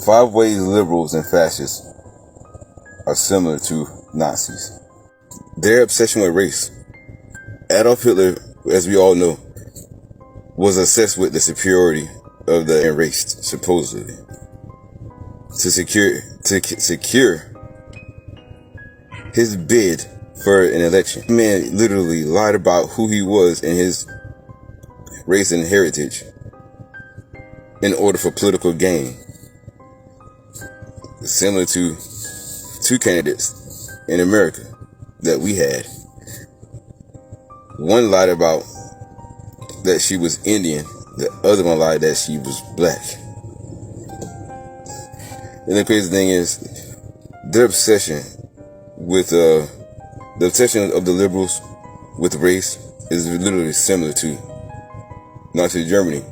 5 ways liberals and fascists are similar to Nazis. Their obsession with race. Adolf Hitler, as we all know, was obsessed with the superiority of the enriched, supposedly, to secure his bid for an election. The man literally lied about who he was and his race and heritage in order for political gain. Similar to 2 candidates in America that we had. One lied about that she was Indian, the other one lied that she was black. And the crazy thing is, their obsession with the obsession of the liberals with race is literally similar to Nazi Germany.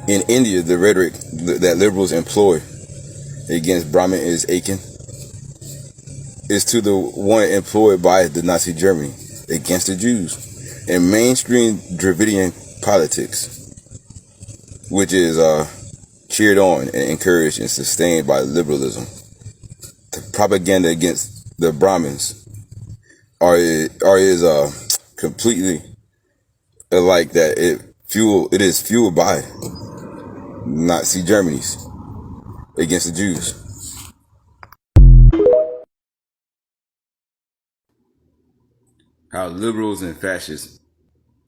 In India, the rhetoric that liberals employ against Brahmin is Aiken is to the one employed by the Nazi Germany against the Jews. And mainstream Dravidian politics, which is cheered on and encouraged and sustained by liberalism. The propaganda against the Brahmins is completely alike, that it is fueled by Nazi Germany's against the Jews. How liberals and fascists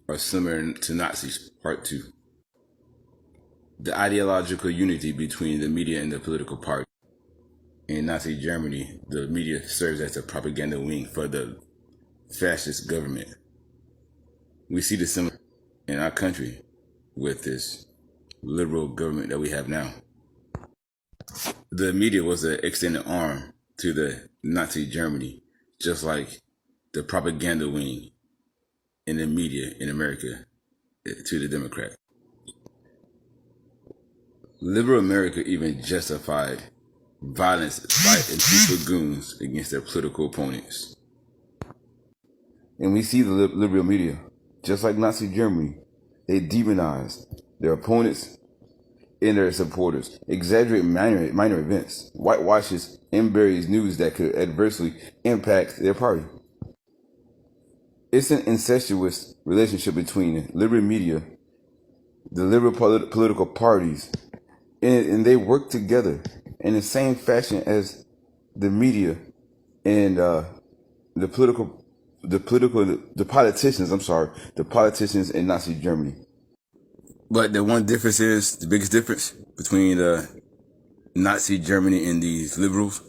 are similar to Nazis, Part 2. The ideological unity between the media and the political party. In Nazi Germany, the media serves as a propaganda wing for the fascist government. We see the similar in our country with this liberal government that we have now. The media was an extended arm to the Nazi Germany, just like the propaganda wing in the media in America to the Democrat. Liberal America even justified violence by Antifa goons against their political opponents. And we see the liberal media, just like Nazi Germany, they demonize their opponents and their supporters, exaggerate minor events, whitewashes and buries news that could adversely impact their party. It's an incestuous relationship between liberal media, the liberal political parties, and they work together in the same fashion as the media and the politicians in Nazi Germany. But the one difference is, the biggest difference between Nazi Germany and these liberals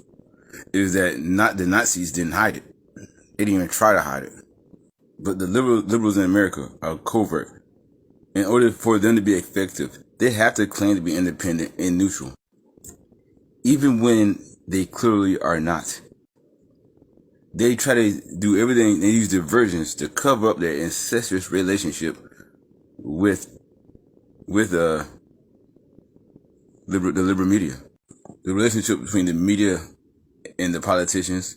is that the Nazis didn't hide it. They didn't even try to hide it. But the liberals in America are covert. In order for them to be effective, they have to claim to be independent and neutral, even when they clearly are not. They try to do everything, they use diversions to cover up their incestuous relationship with the liberal media. The relationship between the media and the politicians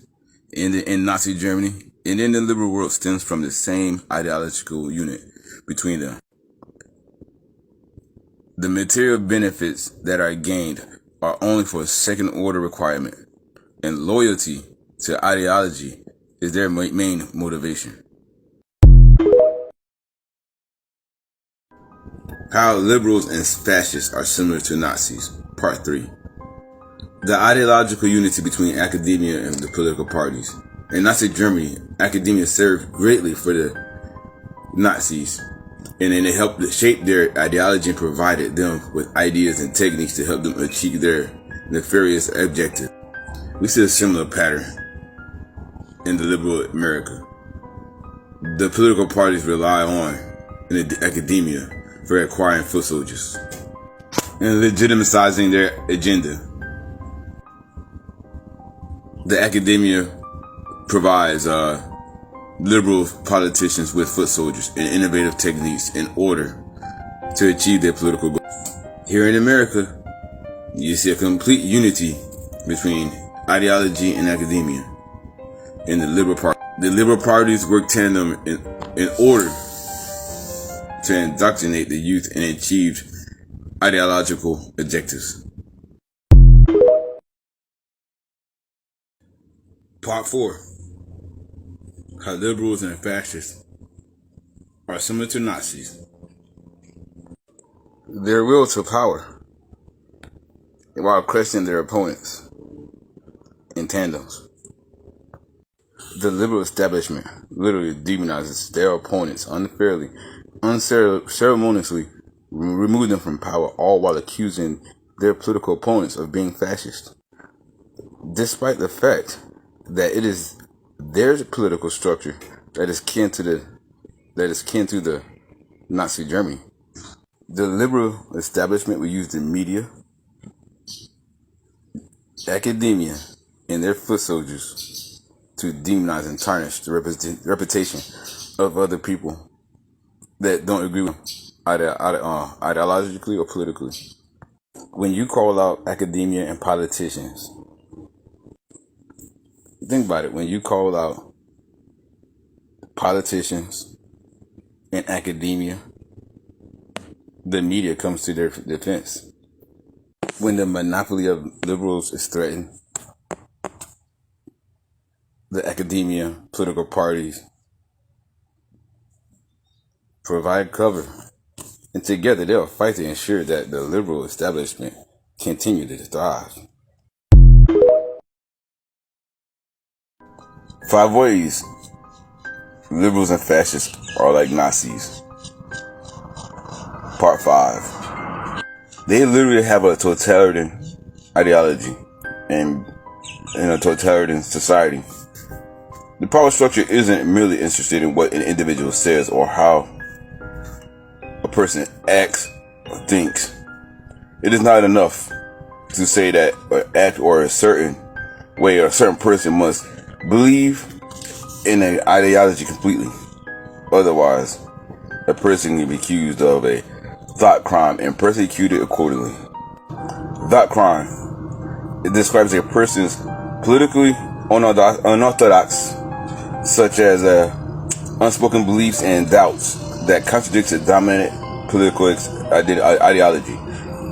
in Nazi Germany and in the liberal world stems from the same ideological unit between them. The material benefits that are gained are only for a second order requirement, and loyalty to ideology is their main motivation. How liberals and fascists are similar to Nazis, Part 3. The ideological unity between academia and the political parties. In Nazi Germany, academia served greatly for the Nazis, and then it helped shape their ideology and provided them with ideas and techniques to help them achieve their nefarious objective. We see a similar pattern in the liberal America. The political parties rely on in the academia for acquiring foot soldiers and legitimizing their agenda. The academia provides liberal politicians with foot soldiers and innovative techniques in order to achieve their political goals. Here in America, you see a complete unity between ideology and academia in the liberal party. The liberal parties work tandem in order to indoctrinate the youth and achieve ideological objectives. Part 4. How liberals and fascists are similar to Nazis. Their will to power, while crushing their opponents in tandems. The liberal establishment literally demonizes their opponents unfairly, unceremoniously remove them from power, all while accusing their political opponents of being fascist, despite the fact that it is their political structure that is kin to the Nazi Germany. The liberal establishment will use the media, academia, and their foot soldiers to demonize and tarnish the reputation of other people that don't agree with them, ideologically or politically. When you call out academia and politicians, think about it. When you call out politicians and academia, the media comes to their defense. When the monopoly of liberals is threatened, the academia, political parties provide cover, and together they'll fight to ensure that the liberal establishment continue to thrive. 5 ways liberals and fascists are like Nazis. Part 5. They literally have a totalitarian ideology and in a totalitarian society. The power structure isn't merely interested in what an individual says or how a person acts or thinks. It is not enough to say that or act or a certain way or a certain person must believe in an ideology completely. Otherwise, a person can be accused of a thought crime and persecuted accordingly. Thought crime. It describes a person's politically unorthodox, such as unspoken beliefs and doubts that contradicts a dominant political ideology.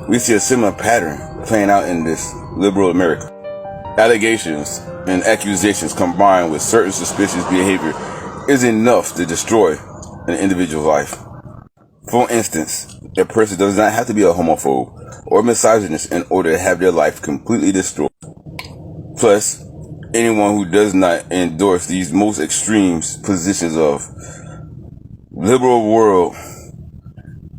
We see a similar pattern playing out in this liberal America. Allegations and accusations combined with certain suspicious behavior is enough to destroy an individual's life. For instance, a person does not have to be a homophobe or misogynist in order to have their life completely destroyed. Plus, anyone who does not endorse these most extreme positions of liberal world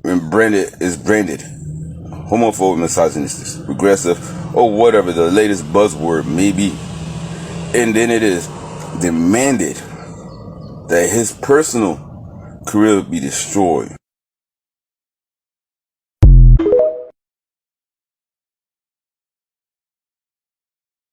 is branded homophobic, misogynist, progressive, or whatever the latest buzzword may be. And then it is demanded that his personal career be destroyed.